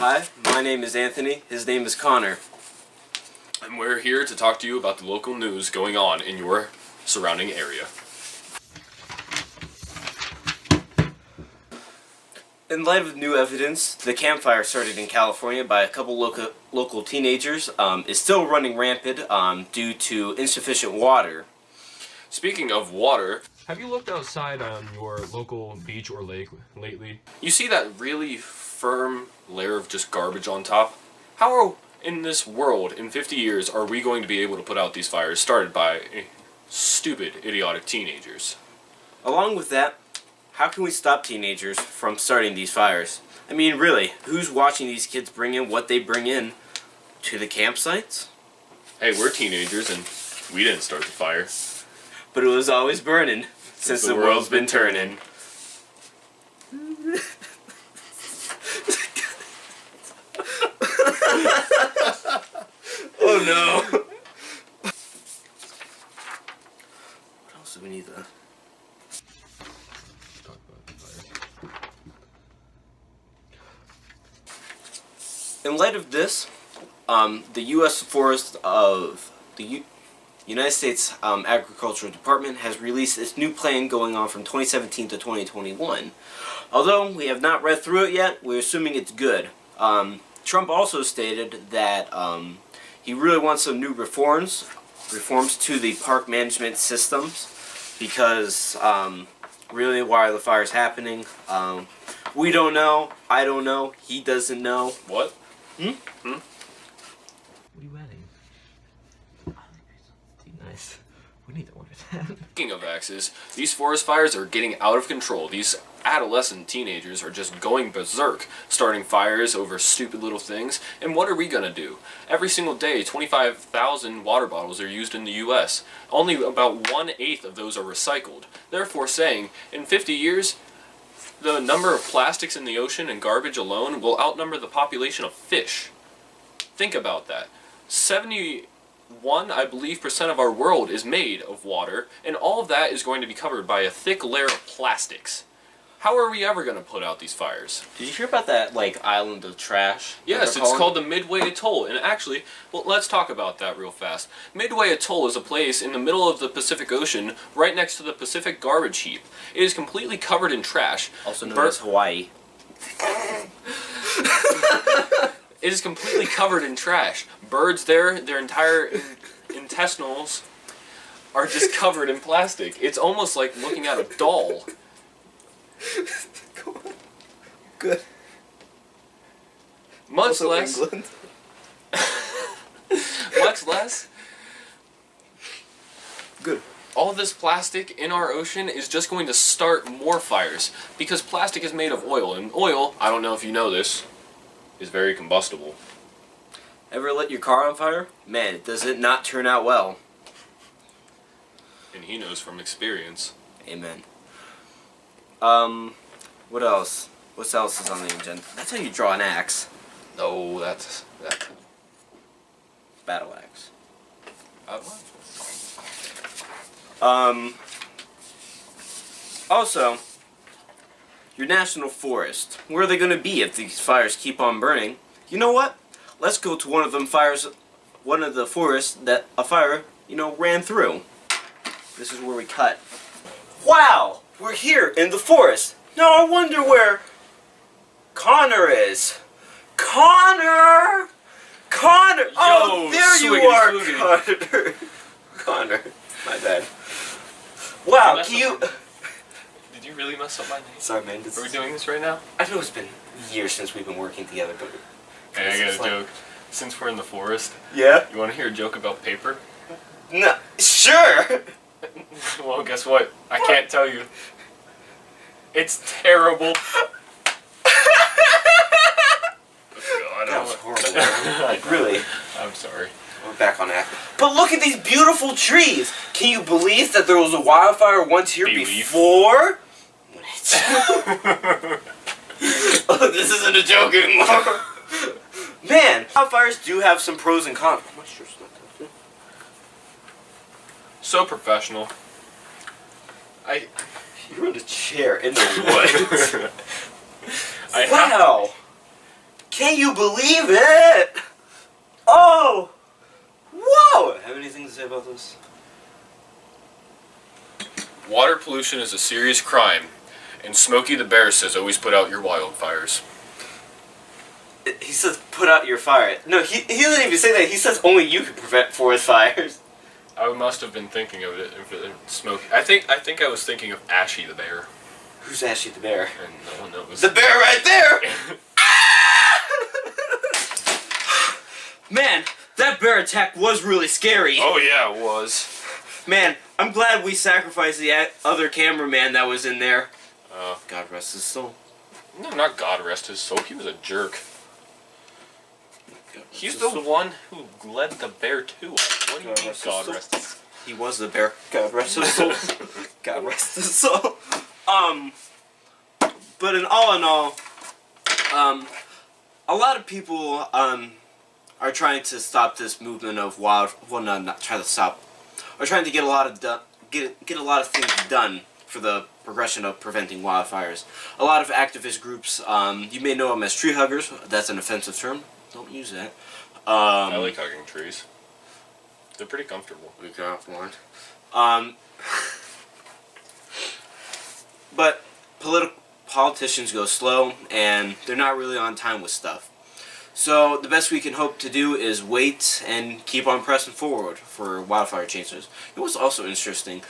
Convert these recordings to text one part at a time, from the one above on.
Hi, my name is Anthony. His name is Connor. And we're here to talk to you about the local news going on in your surrounding area. In light of new evidence, the campfire started in California by a couple local teenagers is still running rampant due to insufficient water. Speaking of water, have you looked outside on your local beach or lake lately? you see that really firm layer of just garbage on top? How are, in this world, in 50 years, are we going to be able to put out these fires started by stupid, idiotic teenagers? Along with that, how can we stop teenagers from starting these fires? I mean, really, who's watching these kids bring in what they bring in to the campsites? Hey, we're teenagers and we didn't start the fire. But it was always burning since the world's been turning. Oh no! What else do we need to... In light of this, the U.S. Forest of the United States Agricultural Department has released its new plan going on from 2017 to 2021. Although we have not read through it yet, we're assuming it's good. Trump also stated that he really wants some new reforms to the park management systems because really why are the fires happening? We don't know. I don't know. He doesn't know. What? Hmm? What are you adding? Nice. We need to order that. Speaking of axes, these forest fires are getting out of control. These adolescent teenagers are just going berserk, starting fires over stupid little things. And what are we gonna do? Every single day, 25,000 water bottles are used in the U.S. Only about 1/8 of those are recycled. Therefore saying, in 50 years, the number of plastics in the ocean and garbage alone will outnumber the population of fish. Think about that. 71, I believe, % of our world is made of water, and all of that is going to be covered by a thick layer of plastics. How are we ever going to put out these fires? Did you hear about that, like, island of trash? Yes, it's called the Midway Atoll, and actually, well, let's talk about that real fast. Midway Atoll is a place in the middle of the Pacific Ocean, right next to the Pacific garbage heap. It is completely covered in trash. Also known as Hawaii. It is completely covered in trash. Birds there, their entire intestinals are just covered in plastic. It's almost like looking at a doll. Go on. Good. Much Also less. England. Much less. Good. All this plastic in our ocean is just going to start more fires because plastic is made of oil, and oil, I don't know if you know this, is very combustible. Ever lit your car on fire? Man, does it not turn out well. And he knows from experience. Amen. What else? What else is on the agenda? That's how you draw an axe. No, that's Battle axe. what? Also, your national forest. Where are they going to be if these fires keep on burning? You know what? Let's go to one of the forests that a fire, ran through. This is where we cut. Wow! We're here in the forest. Now I wonder where Connor is. Connor! Connor! Oh, there you are, Connor. Connor. My bad. Wow, can you... Did you really mess up my name? Sorry, man. Are we doing this right now? I know it's been years since we've been working together, but... Hey, I got a joke. Since we're in the forest, Yeah? you want to hear a joke about paper? No. Sure! Well, guess what? I can't tell you. It's terrible. That was horrible. Like, really. I'm sorry. We're back on act. But look at these beautiful trees! Can you believe that there was a wildfire once here before? Oh, this isn't a joke anymore. Man, wildfires do have some pros and cons. So professional. You're in a chair in the woods. I Wow! Can you believe it? Oh! Whoa! Have anything to say about this? Water pollution is a serious crime, and Smokey the Bear says always put out your wildfires. He says put out your fire. No, he doesn't even say that. He says only you can prevent forest fires. I must have been thinking of it Smokey. I think I was thinking of Ashy the Bear. Who's Ashy the Bear? And no one knows. The bear right there! Man, that bear attack was really scary. Oh yeah, it was. Man, I'm glad we sacrificed the other cameraman that was in there. God rest his soul. No, not God rest his soul. He was a jerk. God rest He's his the soul. one who led the bear to it. What do you God mean, rest his God soul. rest his He was the bear. God rest his soul. God rest his soul. But in all, a lot of people are trying to stop this movement of not trying to stop, are trying to get a lot of get a lot of things done for the progression of preventing wildfires. A lot of activist groups, you may know them as tree huggers. That's an offensive term. Don't use that. I like hugging trees. They're pretty comfortable. We got one. But politicians go slow, and they're not really on time with stuff. So the best we can hope to do is wait and keep on pressing forward for wildfire changes. It was also interesting.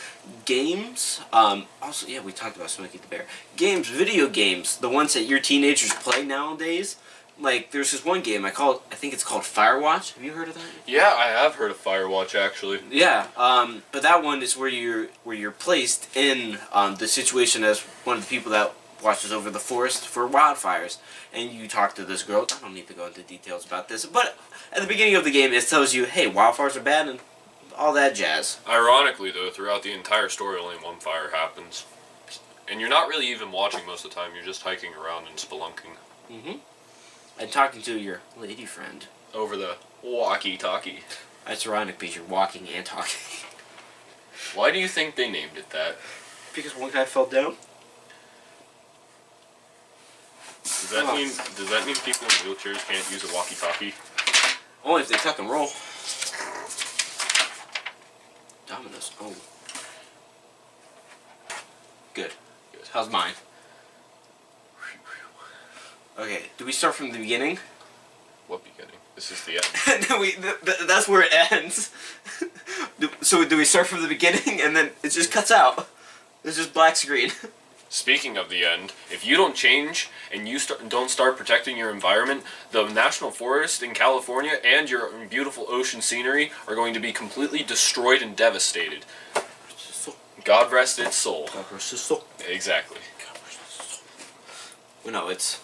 Games, also, yeah, we talked about Smokey the Bear. Games, video games, the ones that your teenagers play nowadays. Like, there's this one game, I think it's called Firewatch. Have you heard of that? Yeah, I have heard of Firewatch actually. Yeah, but that one is where you're placed in the situation as one of the people that watches over the forest for wildfires, and you talk to this girl. I don't need to go into details about this, but at the beginning of the game, it tells you, hey, wildfires are bad and all that jazz. Ironically, though, throughout the entire story, only one fire happens, and you're not really even watching most of the time. You're just hiking around and spelunking. Mm-hmm. And talking to your lady friend Over the walkie-talkie. That's ironic because you're walking and talking. Why do you think they named it that? Because one guy fell down. Does that mean people in wheelchairs can't use a walkie-talkie? Only if they tuck and roll. Dominoes. Oh. Good. How's mine? Okay, do we start from the beginning? What beginning? This is the end. That's where it ends. So do we start from the beginning and then it just cuts out? It's just black screen. Speaking of the end, if you don't change and you don't start protecting your environment, the national forest in California and your beautiful ocean scenery are going to be completely destroyed and devastated. God rest its soul. God rest his soul. Exactly. God rest his soul. Well, no, it's